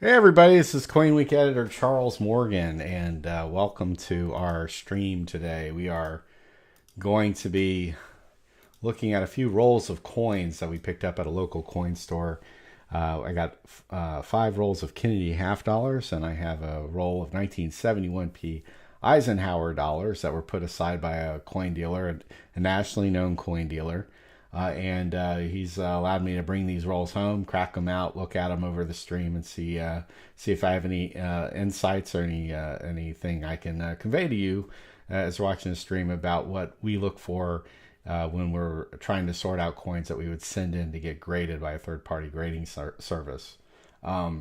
Hey everybody, this is Coinweek editor Charles Morgan, and welcome to our stream today. We are going to be looking at a few rolls of coins that we picked up at a local coin store. I got 5 rolls of Kennedy half dollars, and I have a roll of 1971p Eisenhower dollars that were put aside by a coin dealer, a nationally known coin dealer. And he's allowed me to bring these rolls home, crack them out, look at them over the stream, and see if I have any insights or anything I can convey to you as you're watching the stream about what we look for when we're trying to sort out coins that we would send in to get graded by a third-party grading service. A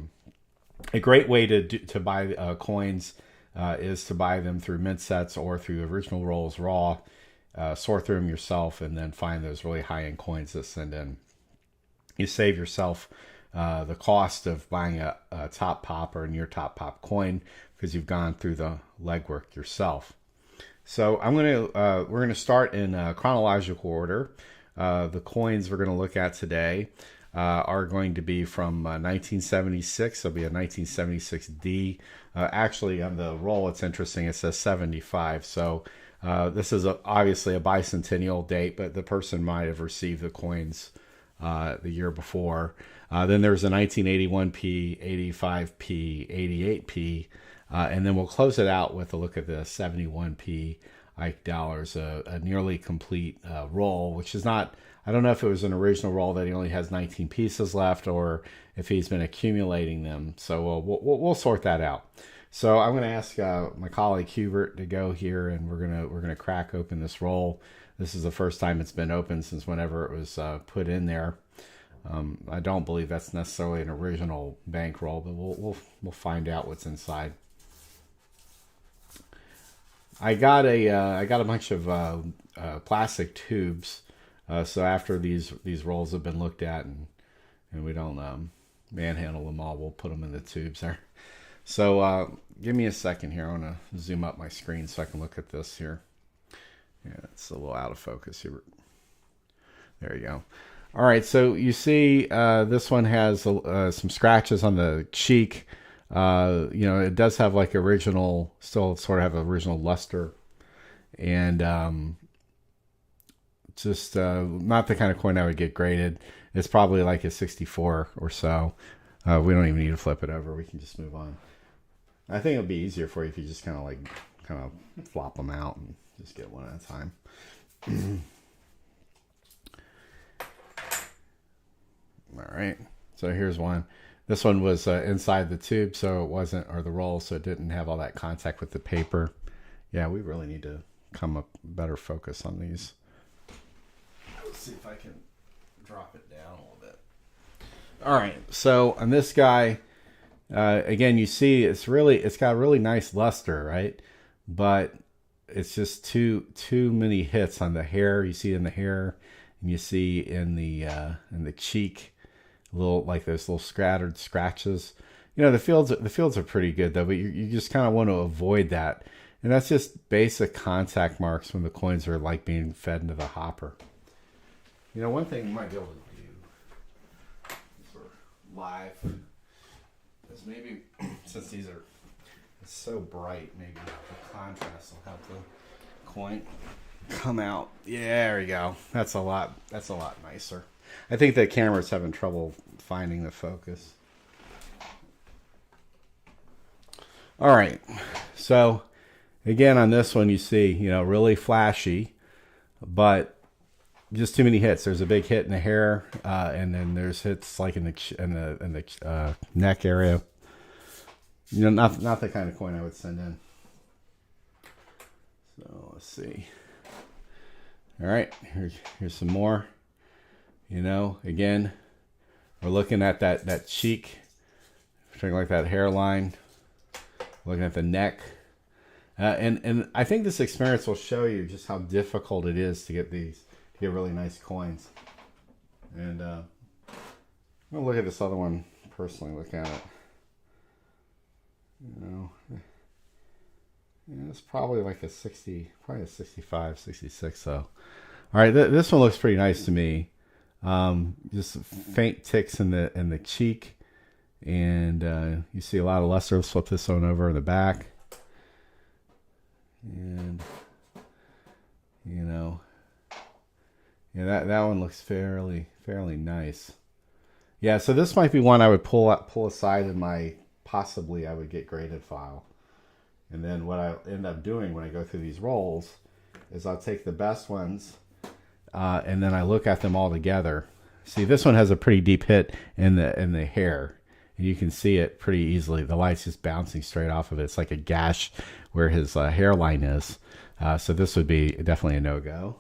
great way to buy coins is to buy them through mint sets or through original rolls raw. Sort through them yourself and then find those really high-end coins to send in. You save yourself the cost of buying a top pop or near top pop coin because you've gone through the legwork yourself. So we're gonna start in chronological order. The coins we're gonna look at today are going to be from 1976. There'll be a 1976D. Actually, on the roll, it's interesting. It says 75. So this is obviously a bicentennial date, but the person might have received the coins the year before. Then there's a 1981p, 85p, 88p, and then we'll close it out with a look at the 71p Ike dollars, a nearly complete roll, which is not. I don't know if it was an original roll that he only has 19 pieces left, or if he's been accumulating them. So we'll sort that out. So I'm going to ask my colleague Hubert to go here, and we're gonna crack open this roll. This is the first time it's been opened since whenever it was put in there. I don't believe that's necessarily an original bank roll, but we'll find out what's inside. I got a bunch of plastic tubes. So after these rolls have been looked at and we don't manhandle them all, we'll put them in the tubes there. So give me a second here. I want to zoom up my screen so I can look at this here. Yeah, it's a little out of focus here. There you go. All right, so you see this one has some scratches on the cheek. It does have like original, still sort of have original luster. And just not the kind of coin I would get graded. It's probably like a 64 or so. We don't even need to flip it over. We can just move on. I think it'll be easier for you if you just kind of flop them out and just get one at a time. All right. So here's one. This one was inside the tube, so it wasn't, or the roll, so it didn't have all that contact with the paper. Yeah, we really need to come up better focus on these. Let's see if I can drop it down a little bit. All right, so on this guy, again, you see it's got really nice luster, right? But it's just too many hits on the hair. You see in the hair, and you see in the cheek, little like those little scattered scratches. The fields are pretty good though, but you just kind of want to avoid that, and that's just basic contact marks when the coins are like being fed into the hopper. One thing you might be able to do for live is maybe, since these are so bright, maybe the contrast will help the coin come out. Yeah, there you go. That's a lot nicer. I think the camera's having trouble finding the focus. All right. So again, on this one, you see, really flashy, but just too many hits. There's a big hit in the hair, and then there's hits like in the neck area. Not the kind of coin I would send in. So let's see. All right, here's some more. Again, we're looking at that cheek, particularly like that hairline. Looking at the neck, and I think this experience will show you just how difficult it is to get really nice coins. And I'm gonna look at this other one personally. Look at it. It's probably like a 60, probably a 65, 66. So, all right, this one looks pretty nice to me. Just faint ticks in the cheek, And you see a lot of lusters. Flip this one over in the back. And, you know, yeah, that one looks fairly nice. Yeah, so this might be one I would pull aside in my possibly I would get graded file. And then what I end up doing when I go through these rolls is I'll take the best ones and then I look at them all together. See, this one has a pretty deep hit in the hair. And you can see it pretty easily. The light's just bouncing straight off of it. It's like a gash where his hairline is. So this would be definitely a no-go.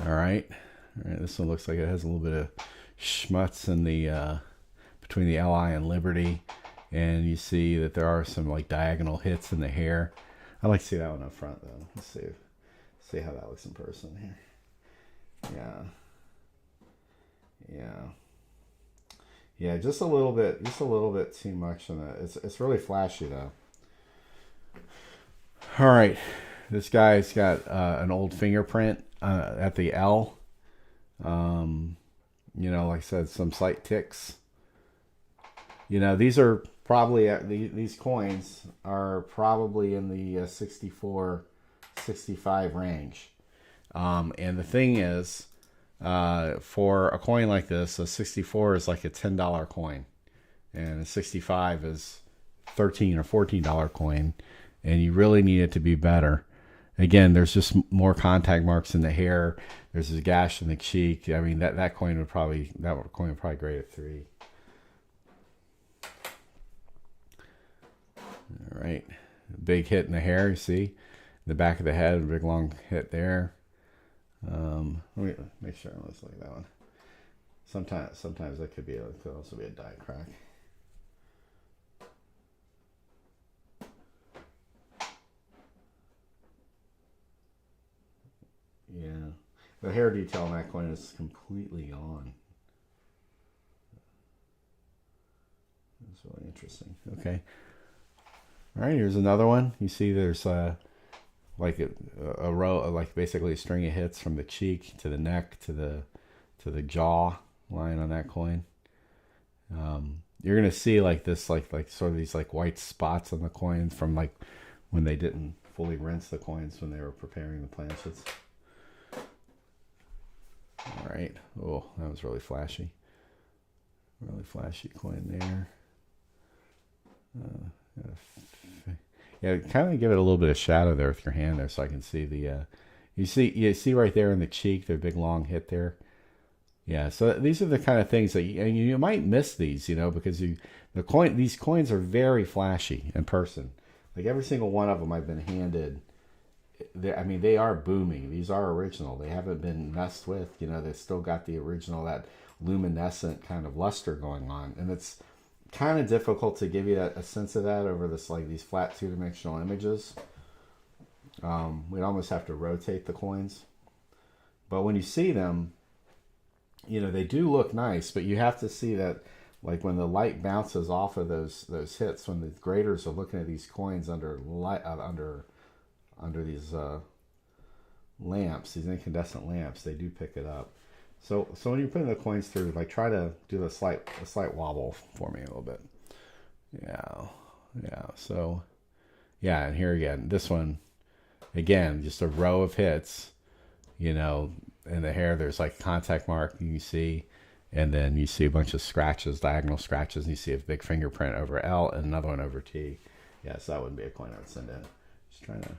All right. This one looks like it has a little bit of schmutz in the between the LI and Liberty, and you see that there are some like diagonal hits in the hair. I like to see that one up front though. Let's see how that looks in person here. Yeah, just a little bit too much in it. It's really flashy though. All right, this guy's got an old fingerprint at the L. You know, like I said, some slight ticks. You know, these are probably these coins are probably in the 64, 65 range. And the thing is, for a coin like this, a 64 is like a $10 coin, and a 65 is $13 or $14 coin, and you really need it to be better. Again, there's just more contact marks in the hair. There's a gash in the cheek. I mean, that coin would probably grade at 3. All right, big hit in the hair. You see, the back of the head, a big long hit there. Let me make sure I look at that one. Sometimes that could also be a die crack. Yeah, the hair detail on that coin is completely gone. That's really interesting. Okay. All right, here's another one. You see there's like a row, like basically a string of hits from the cheek to the neck to the jaw line on that coin. You're gonna see like this, like sort of these like white spots on the coins from like when they didn't fully rinse the coins when they were preparing the planchets. All right. Oh, that was really flashy. Really flashy coin there. Yeah, kind of give it a little bit of shadow there with your hand there, so I can see the. You see right there in the cheek, the big long hit there. Yeah, so these are the kind of things that you might miss these, you know, because these coins are very flashy in person. Like every single one of them I've been handed. I mean, they are booming. These are original. They haven't been messed with. You know, they've still got the original, that luminescent kind of luster going on, and it's kind of difficult to give you a sense of that over these flat two-dimensional images. We'd almost have to rotate the coins, but when you see them, you know, they do look nice. But you have to see that, like when the light bounces off of those hits, when the graders are looking at these coins under these lamps, these incandescent lamps, they do pick it up. So when you're putting the coins through, like try to do a slight wobble for me a little bit. Yeah. So yeah, and here again, this one, again, just a row of hits. You know, in the hair, there's like contact mark you see, and then you see a bunch of scratches, diagonal scratches, and you see a big fingerprint over L and another one over T. Yeah, so that wouldn't be a coin I would send in. Just trying to.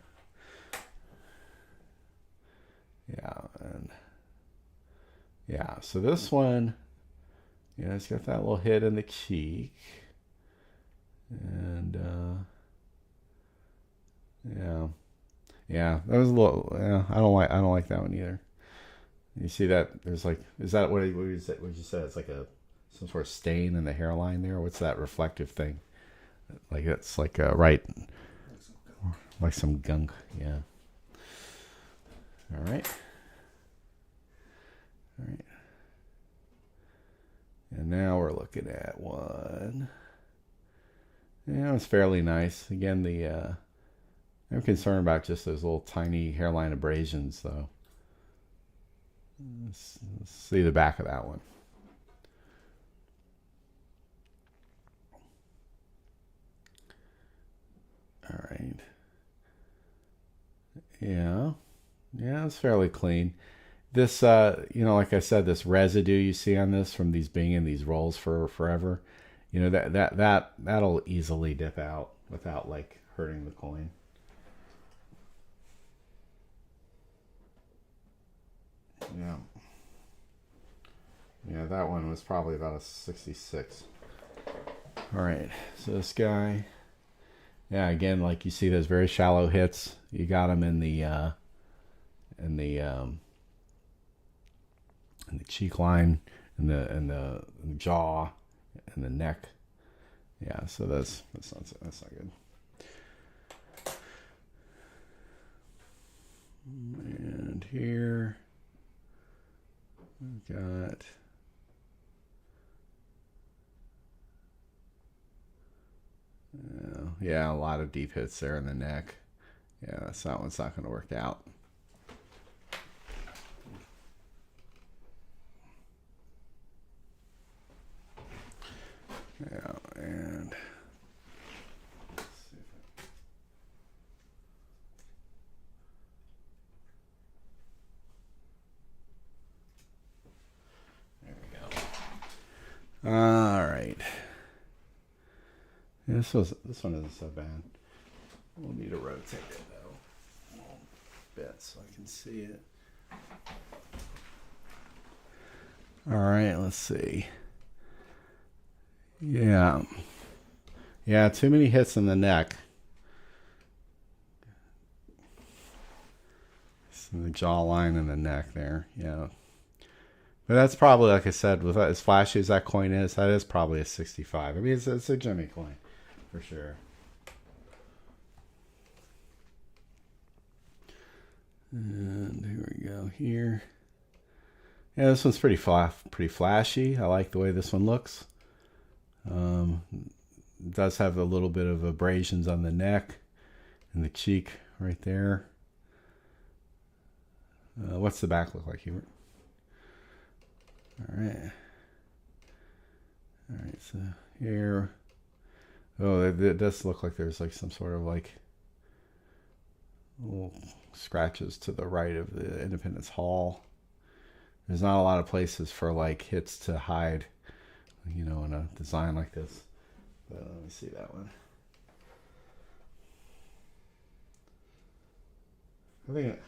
Yeah, so this one, yeah, it's got that little hit in the cheek, and yeah, that was a little. Yeah, I don't like that one either. You see that there's like, is that what you said? What you said? It's like some sort of stain in the hairline there. What's that reflective thing? Like it's like right, like some gunk. Yeah. All right. And now we're looking at one. Yeah, it's fairly nice. Again, I'm concerned about just those little tiny hairline abrasions, though. Let's see the back of that one. All right. Yeah. Yeah, it's fairly clean. This, like I said, this residue you see on this from these being in these rolls for forever, that'll easily dip out without like hurting the coin. Yeah. Yeah, that one was probably about a 66. All right, so this guy, yeah, again, like you see those very shallow hits. You got them in the cheek line, in the jaw, and the neck. Yeah, so that's not good. And here we've got a lot of deep hits there in the neck. Yeah, so that one's not going to work out. Yeah, and there we go. All right. Yeah, this one isn't so bad. We'll need to rotate it though a little bit so I can see it. All right, let's see. Yeah, too many hits in the neck. It's in the jawline and the neck there. Yeah, but that's probably, like I said, with as flashy as that coin is, that is probably a 65. I mean, it's a Jimmy coin for sure. And here we go here. Yeah, this one's pretty flashy. I like the way this one looks. It does have a little bit of abrasions on the neck and the cheek right there. What's the back look like, Hubert? All right. All right, so here. Oh, it does look like there's like some sort of like little scratches to the right of the Independence Hall. There's not a lot of places for like hits to hide, in a design like this. But let me see that one. I think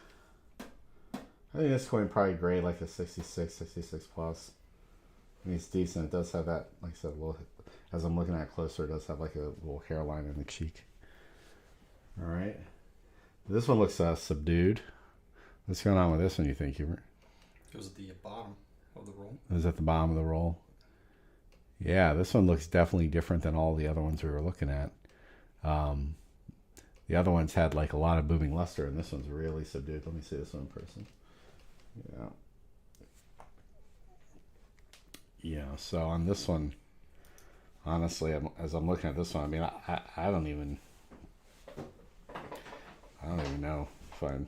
this coin probably grade like a 66 plus. I mean, it's decent. It does have that, like I said, a little. As I'm looking at it closer, it does have like a little hairline in the cheek. All right. This one looks subdued. What's going on with this one, you think, Hubert? It was at the bottom of the roll. It was at the bottom of the roll. Yeah, this one looks definitely different than all the other ones we were looking at. The other ones had like a lot of booming luster, and this one's really subdued. Let me see this one in person. Yeah. Yeah, so on this one, honestly, as I'm looking at this one, I mean, I don't even know if I'd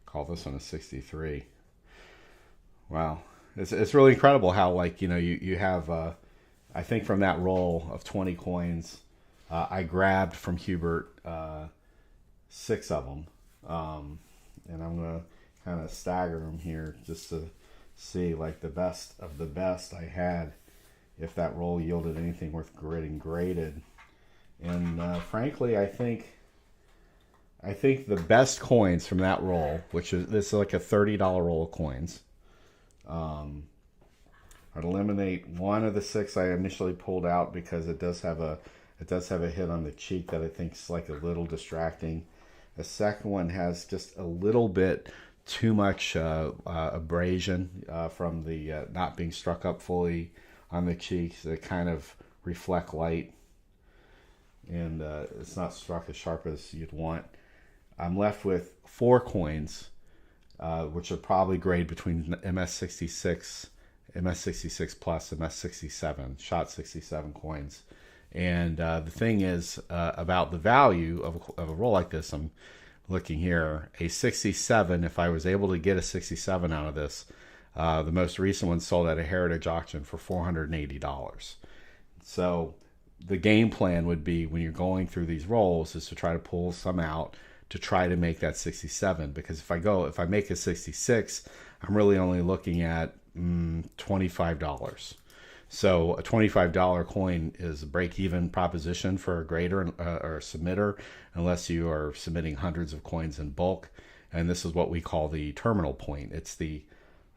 call this one a 63. Wow. It's really incredible how, like, you have, I think from that roll of 20 coins, I grabbed from Hubert 6 of them. And I'm going to kind of stagger them here just to see, like, the best of the best I had, if that roll yielded anything worth getting graded. And frankly, I think the best coins from that roll, which is this is like a $30 roll of coins, I'd eliminate one of the 6 I initially pulled out because it does have a hit on the cheek that I think is like a little distracting. The second one has just a little bit too much abrasion from the not being struck up fully on the cheeks that kind of reflect light, and it's not struck as sharp as you'd want. I'm left with 4 coins, which are probably grade between MS66, MS66 plus, MS67, shot 67 coins. And the thing is about the value of a roll like this, I'm looking here, a 67, if I was able to get a 67 out of this, The most recent one sold at a heritage auction for $480. So the game plan would be, when you're going through these rolls, is to try to pull some out to try to make that 67. Because if I make a 66, I'm really only looking at $25. So a $25 coin is a break-even proposition for a grader or a submitter, unless you are submitting hundreds of coins in bulk. And this is what we call the terminal point. It's the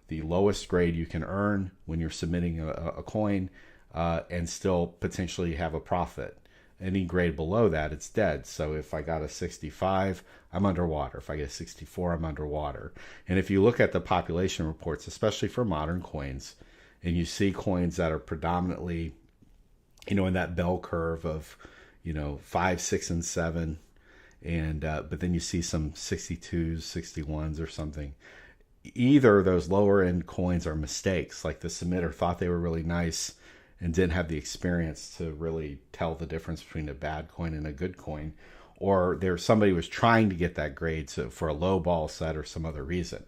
lowest grade you can earn when you're submitting a coin, and still potentially have a profit. Any grade below that, it's dead. So if I got a 65, I'm underwater. If I get a 64, I'm underwater. And if you look at the population reports, especially for modern coins, and you see coins that are predominantly, in that bell curve of, 5, 6, and 7, and but then you see some 62s, 61s, or something. Either those lower end coins are mistakes, like the submitter thought they were really nice and didn't have the experience to really tell the difference between a bad coin and a good coin, or somebody was trying to get that grade for a low ball set or some other reason.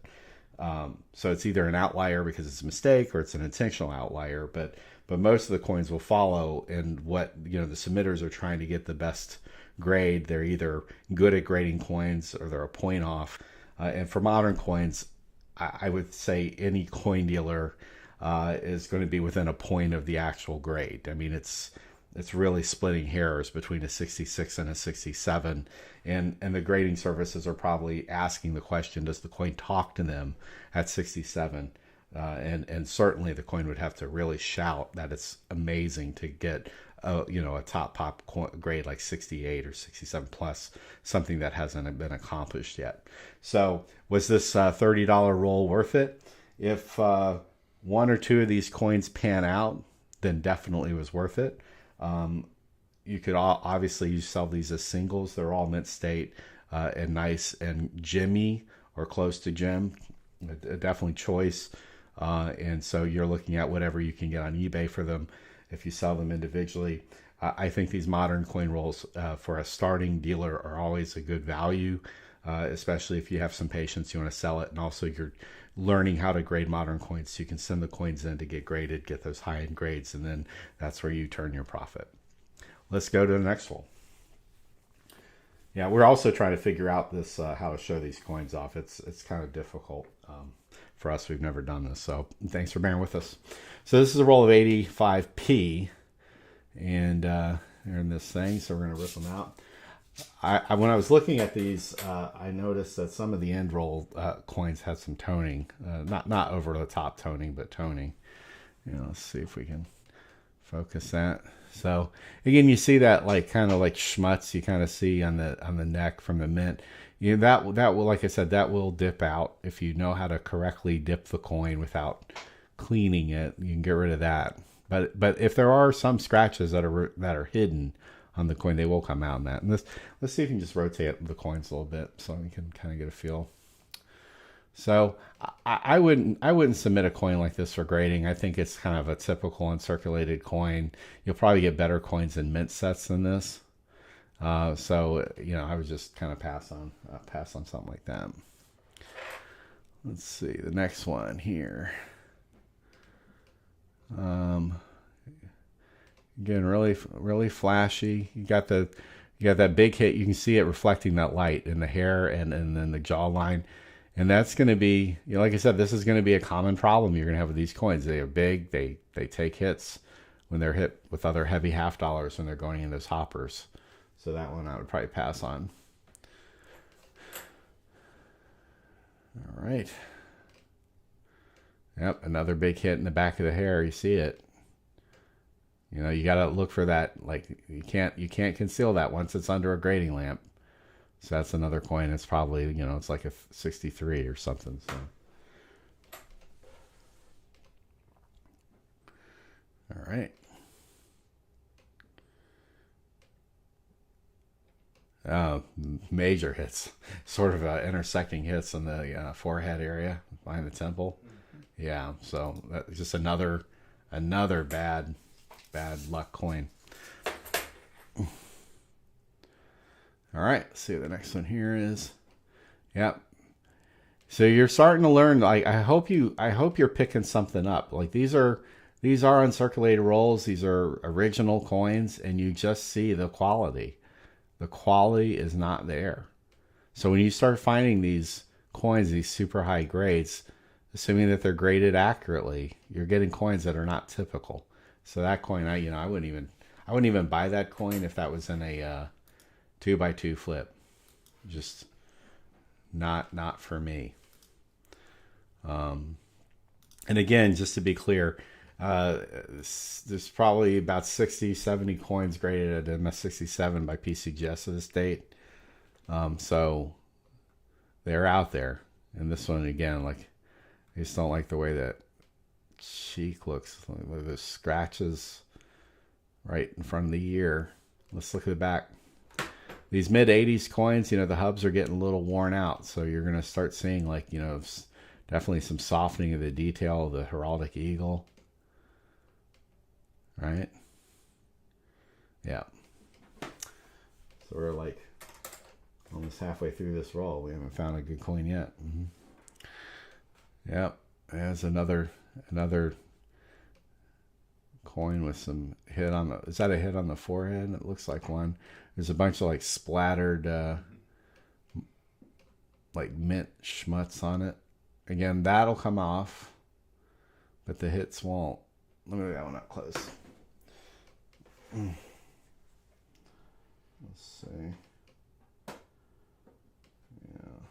So it's either an outlier because it's a mistake, or it's an intentional outlier. But most of the coins will follow, and what the submitters are trying to get the best grade. They're either good at grading coins, or they're a point off. And for modern coins, I would say any coin dealer is going to be within a point of the actual grade. I mean, it's really splitting hairs between a 66 and a 67, and the grading services are probably asking the question, does the coin talk to them at 67? And certainly the coin would have to really shout that it's amazing to get a top pop grade like 68 or 67 plus, something that hasn't been accomplished yet. So was this $30 roll worth it? If one or two of these coins pan out, then definitely it was worth it. You could obviously sell these as singles. They're all mint state and nice and gemmy or close to gem. Definitely choice. And so you're looking at whatever you can get on eBay for them if you sell them individually. I think these modern coin rolls for a starting dealer are always a good value, especially if you have some patience, you want to sell it, and also you're learning how to grade modern coins, so you can send the coins in to get graded, get those high-end grades, and then that's where you turn your profit. Let's go to the next one. Yeah, we're also trying to figure out this how to show these coins off. It's kind of difficult for us. We've never done this, so thanks for bearing with us. So this is a roll of 85p, and they're in this thing, so we're going to rip them out. When I was looking at these, I noticed that some of the end roll coins had some toning, not over the top toning, but toning. Let's see if we can focus that. So again, you see that kind of like schmutz you kind of see on the neck from the mint. That will, like I said, that will dip out if you know how to correctly dip the coin without cleaning it. You can get rid of that. But if there are some scratches that are hidden on the coin, they will come out in that. And let's see if you can just rotate the coins a little bit so we can kind of get a feel. So I wouldn't submit a coin like this for grading. I think it's kind of a typical uncirculated coin. You'll probably get better coins in mint sets than this. So I would just kind of pass on something like that. Let's see the next one here. Again, really flashy. You got that big hit. You can see it reflecting that light in the hair and then the jawline. And that's going to be, like I said, this is going to be a common problem you're going to have with these coins. They are big. They take hits when they're hit with other heavy half dollars when they're going in those hoppers. So that one I would probably pass on. All right. Yep, another big hit in the back of the hair. You see it. You got to look for that. You can't conceal that once it's under a grading lamp. So that's another coin. It's probably, it's like a 63 or something. So. All right. Major hits, sort of intersecting hits in the forehead area behind the temple. Mm-hmm. Yeah. So that's just another bad luck coin. All right, let's see what the next one here is. Yep. So you're starting to learn. Like I hope you're picking something up. Like these are uncirculated rolls. These are original coins, and you just see the quality. The quality is not there. So when you start finding these coins, these super high grades, assuming that they're graded accurately, you're getting coins that are not typical. So that coin, I wouldn't even buy that coin if that was in a 2x2 flip. Just not for me. And again, just to be clear, there's probably about 60, 70 coins graded at MS67 by PCGS to this date. So they're out there. And this one, again, like, I just don't like the way that cheek looks. Look at those scratches right in front of the ear. Let's look at the back. These mid 80s coins, the hubs are getting a little worn out. So you're going to start seeing, like, definitely some softening of the detail of the heraldic eagle. Right? Yeah. So we're like almost halfway through this roll. We haven't found a good coin yet. Yep. There's another coin with some hit on the... Is that a hit on the forehead? It looks like one. There's a bunch of like splattered like mint schmutz on it. Again, that'll come off, but the hits won't. Let me get that one up close. Let's see. Yeah.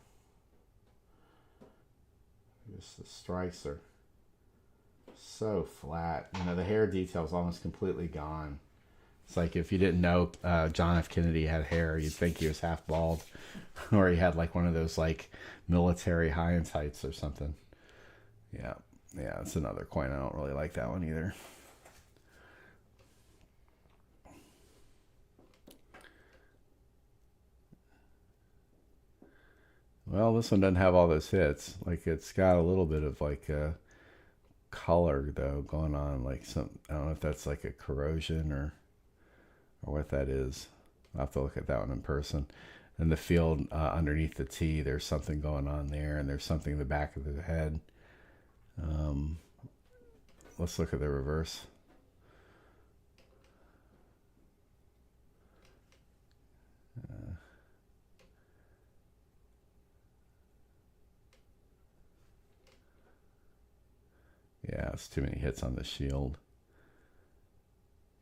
Just the strikes are so flat. The hair detail is almost completely gone. It's like if you didn't know John F. Kennedy had hair, you'd think he was half bald. Or he had like one of those like military high and tights or something. Yeah. Yeah, it's another coin. I don't really like that one either. Well, this one doesn't have all those hits. Like, it's got a little bit of like a color though going on. Like I don't know if that's like a corrosion or what that is. I'll have to look at that one in person. And the field underneath the T, there's something going on there, and there's something in the back of the head. Let's look at the reverse. Yeah, it's too many hits on the shield.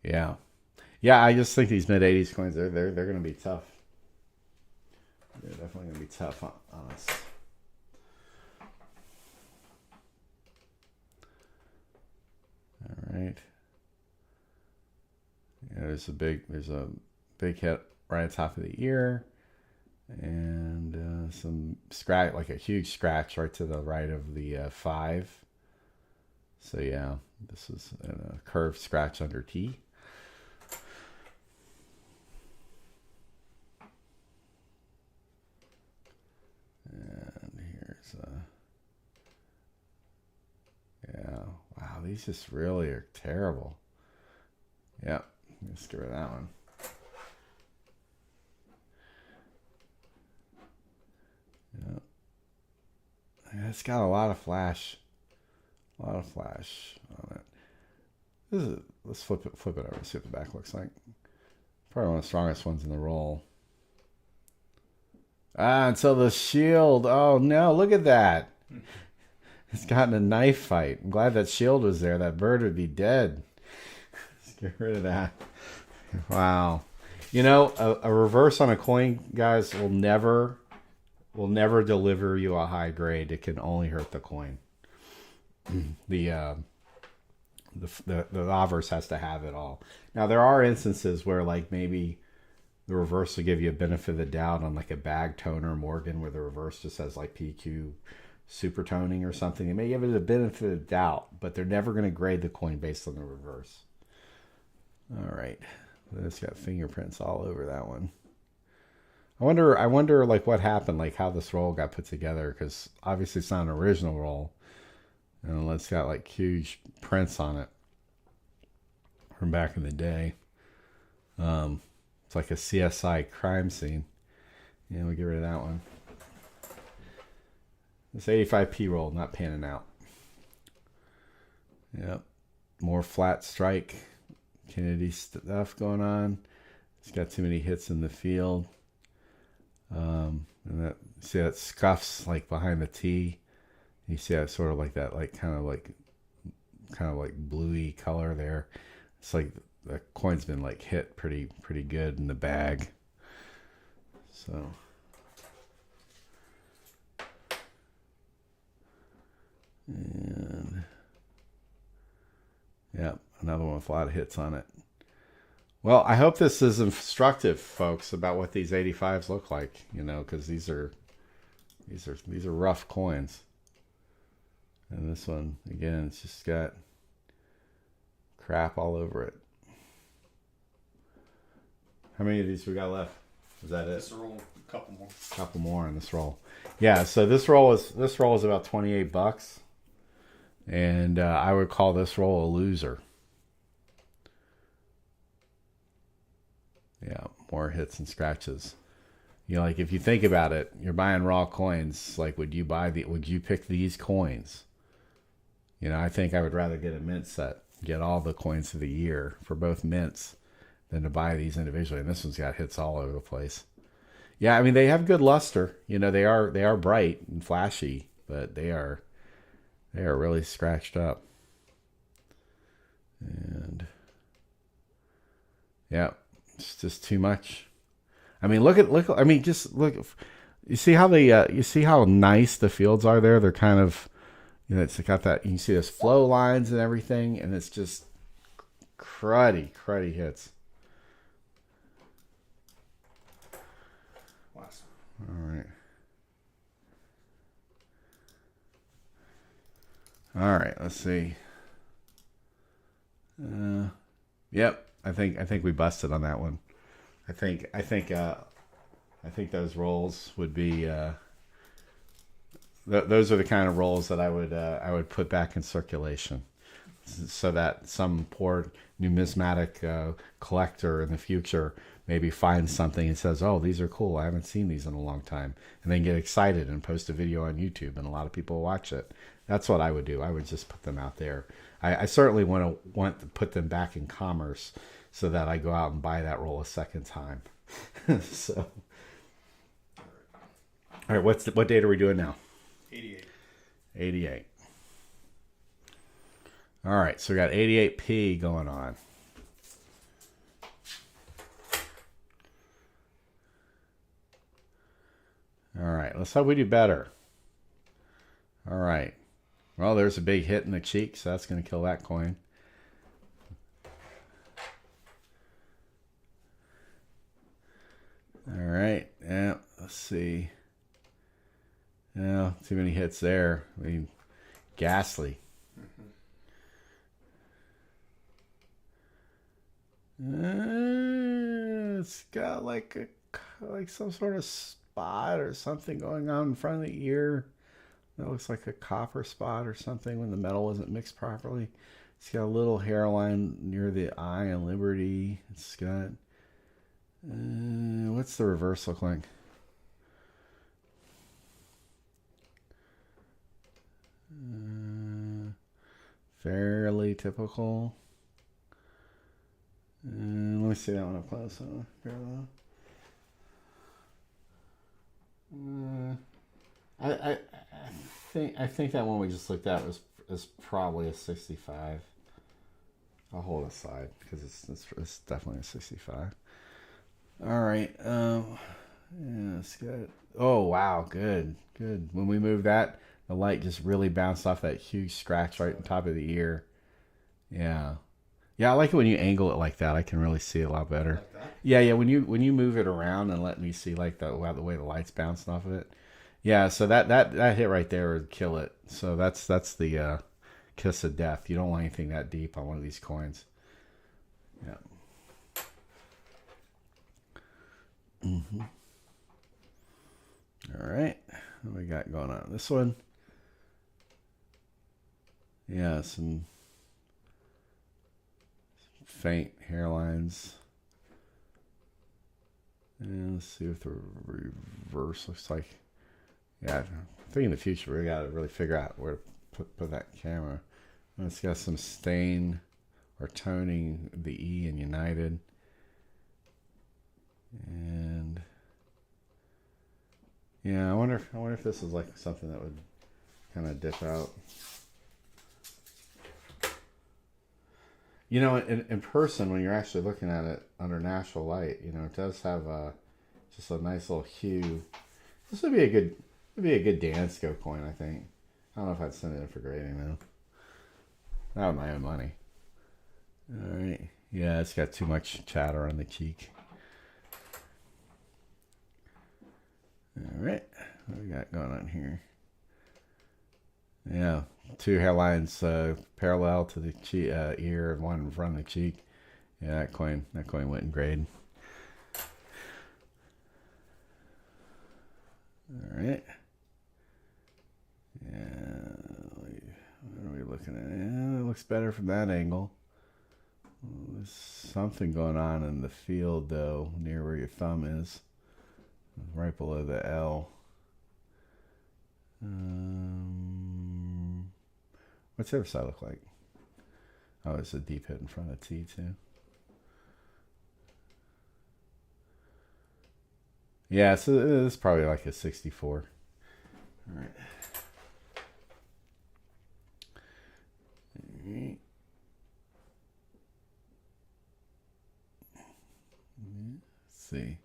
Yeah. Yeah, I just think these mid-80s coins, they're going to be tough. They're definitely going to be tough on us. All right. Yeah, there's a big hit right at the top of the ear, and some scratch, like a huge scratch right to the right of the 5. So yeah, this is a curved scratch under T. And here's yeah, wow, these just really are terrible. Yep, let's get rid of that one. Yep. Yeah, it's got a lot of flash. A lot of flash on it. Let's flip it over and see what the back looks like. Probably one of the strongest ones in the roll. Until the shield. Oh no, look at that. It's gotten a knife fight. I'm glad that shield was there. That bird would be dead. Let's get rid of that. Wow. A reverse on a coin, guys, will never deliver you a high grade. It can only hurt the coin. The obverse has to have it all. Now there are instances where like maybe the reverse will give you a benefit of the doubt on like a bag toner Morgan, where the reverse just has like PQ super toning or something. They may give it a benefit of doubt, but they're never going to grade the coin based on the reverse. All right, it's got fingerprints all over that one. I wonder like what happened, like how this roll got put together, because obviously it's not an original roll. And it's got like huge prints on it from back in the day. It's like a CSI crime scene. Yeah, we'll get rid of that one. This 85p roll not panning out. Yep. More flat strike. Kennedy stuff going on. It's got too many hits in the field. And that, see that scuffs like behind the tee. You see that sort of like that, like kind of like bluey color there. It's like the coin's been like hit pretty good in the bag. So. And yeah, another one with a lot of hits on it. Well, I hope this is instructive, folks, about what these 85s look like. You know, because these are rough coins. And this one, again, it's just got crap all over it. How many of these we got left? Is that it? Just a roll, a couple more. Couple more in this roll. Yeah, so this roll is about $28. And I would call this roll a loser. Yeah, more hits and scratches. You know, like if you think about it, you're buying raw coins. Like, would you pick these coins? You know, I think I would rather get a mint set, get all the coins of the year for both mints, than to buy these individually. And this one's got hits all over the place. Yeah, I mean they have good luster. You know, they are bright and flashy, but they are really scratched up. And yeah, it's just too much. I mean, just look. You see how you see how nice the fields are there? They're kind of, you know, it's got that, you can see those flow lines and everything, and it's just cruddy hits. All right, let's see. Yep, I think we busted on that one. I think those rolls would be those are the kind of rolls that I would put back in circulation, so that some poor numismatic collector in the future maybe finds something and says, "Oh, these are cool. I haven't seen these in a long time," and then get excited and post a video on YouTube, and a lot of people watch it. That's what I would do. I would just put them out there. I certainly want to put them back in commerce so that I go out and buy that roll a second time. So, all right, what date are we doing now? 88. All right, so we got 88p going on. All right, let's hope we do better. All right. Well, there's a big hit in the cheek, so that's going to kill that coin. All right. Yeah, let's see. Yeah, too many hits there. I mean, ghastly. It's got like some sort of spot or something going on in front of the ear. That looks like a copper spot or something when the metal isn't mixed properly. It's got a little hairline near the eye and Liberty. It's got... what's the reverse look like? Fairly typical. Let me see that one up close. I think that one we just looked at is probably a 65. I'll hold it aside because it's definitely a 65. All right. Yeah, it's good. Oh wow, good. When we moved that, the light just really bounced off that huge scratch right on top of the ear. Yeah. Yeah, I like it when you angle it like that. I can really see it a lot better. Like that? Yeah. When you move it around and let me see like the way the light's bouncing off of it. Yeah, so that hit right there would kill it. So that's the kiss of death. You don't want anything that deep on one of these coins. Yeah. Mm-hmm. All right. What we got going on? This one. Yeah, some faint hairlines. And let's see what the reverse looks like. Yeah, I think in the future we got to really figure out where to put that camera. It's got some stain or toning the E in United. And yeah, I wonder if this is like something that would kind of dip out. You know, in person, when you're actually looking at it under natural light, you know, it does have just a nice little hue. This would be a good Dansco coin, I think. I don't know if I'd send it in for grading though. Not with my own money. All right. Yeah, it's got too much chatter on the cheek. All right. What do we got going on here? Yeah, 2 hairlines parallel to the ear and one in front of the cheek. Yeah, that coin went in grade. All right. Yeah, what are we looking at? Yeah, it looks better from that angle. There's something going on in the field though, near where your thumb is, right below the L. What's the other side look like? Oh, it's a deep hit in front of T too. Yeah, so it's probably like a 64. All right. Let's see.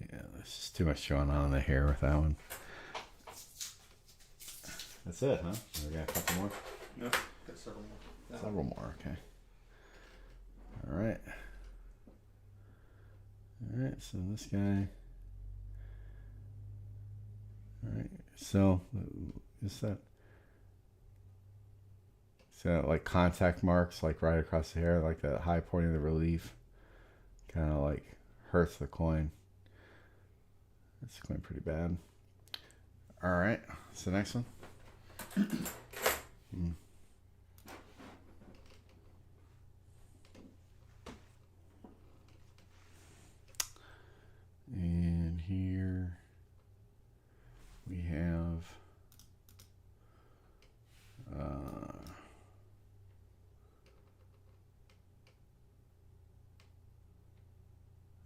Yeah, there's just too much going on in the hair with that one. That's it, huh? We got a couple more? No, got several more. No. Several more, okay. All right. All right, so this guy. All right, so is that like contact marks, like right across the hair, like that high point of the relief, kind of like hurts the coin. It's going pretty bad. All right, so next one. And here we have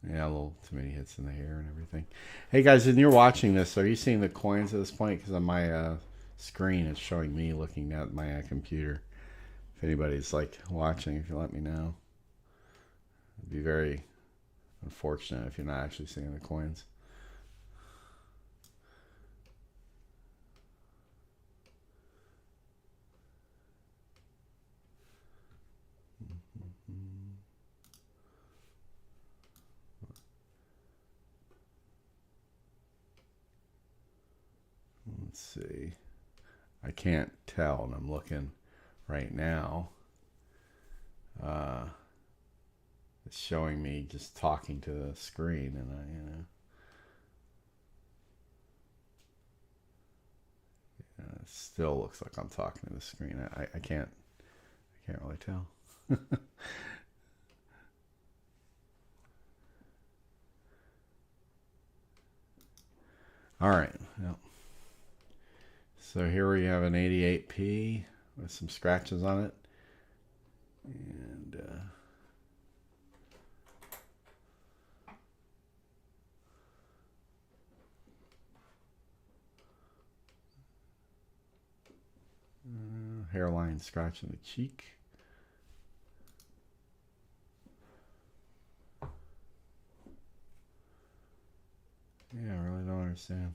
yeah, a little too many hits in the hair and everything. Hey guys, and you're watching this, are you seeing the coins at this point? Because on my screen it's showing me looking at my computer. If anybody's like watching, if you let me know. It'd be very unfortunate if you're not actually seeing the coins. Let's see. I can't tell, and I'm looking right now. It's showing me just talking to the screen, and it still looks like I'm talking to the screen. I can't really tell. All right. Well, so here we have an 88p with some scratches on it, and hairline scratch in the cheek. Yeah, I really don't understand.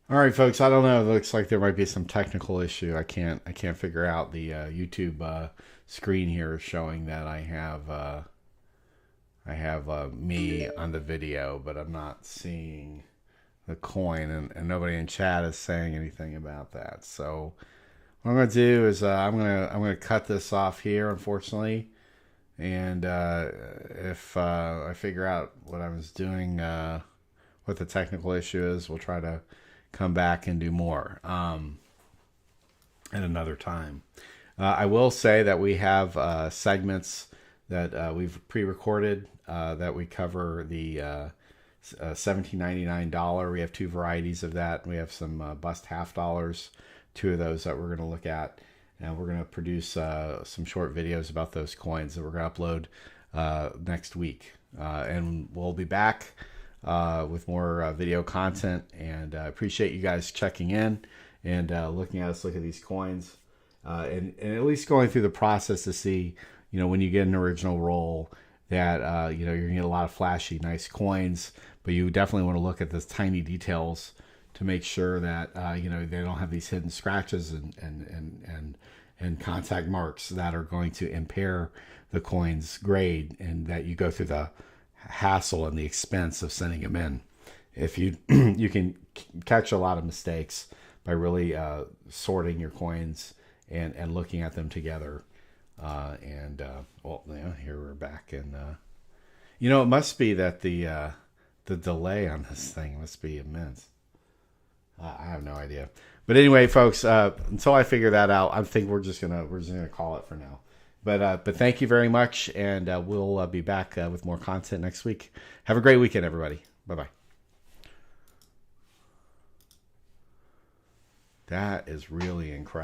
All right, folks. I don't know. It looks like there might be some technical issue. I can't figure out the YouTube screen here showing that I have me on the video, but I'm not seeing the coin, and nobody in chat is saying anything about that. So what I'm going to do is I'm going to cut this off here, unfortunately. And if I figure out what I was doing, what the technical issue is, we'll try to come back and do more at another time. I will say that we have segments that we've pre-recorded that we cover the $17.99. We have two varieties of that. We have some bust half dollars, two of those that we're going to look at. And we're going to produce some short videos about those coins that we're going to upload next week. And we'll be back with more video content. And I appreciate you guys checking in and looking at us look at these coins. And at least going through the process to see, when you get an original roll that, you're going to get a lot of flashy, nice coins. But you definitely want to look at those tiny details to make sure that they don't have these hidden scratches and contact marks that are going to impair the coin's grade, and that you go through the hassle and the expense of sending them in. If you you can catch a lot of mistakes by really sorting your coins and looking at them together. Here we're back, and it must be that the delay on this thing must be immense. I have no idea. But anyway, folks, until I figure that out, I think we're just gonna call it for now. But thank you very much, and we'll be back with more content next week. Have a great weekend, everybody. Bye-bye. That is really incredible.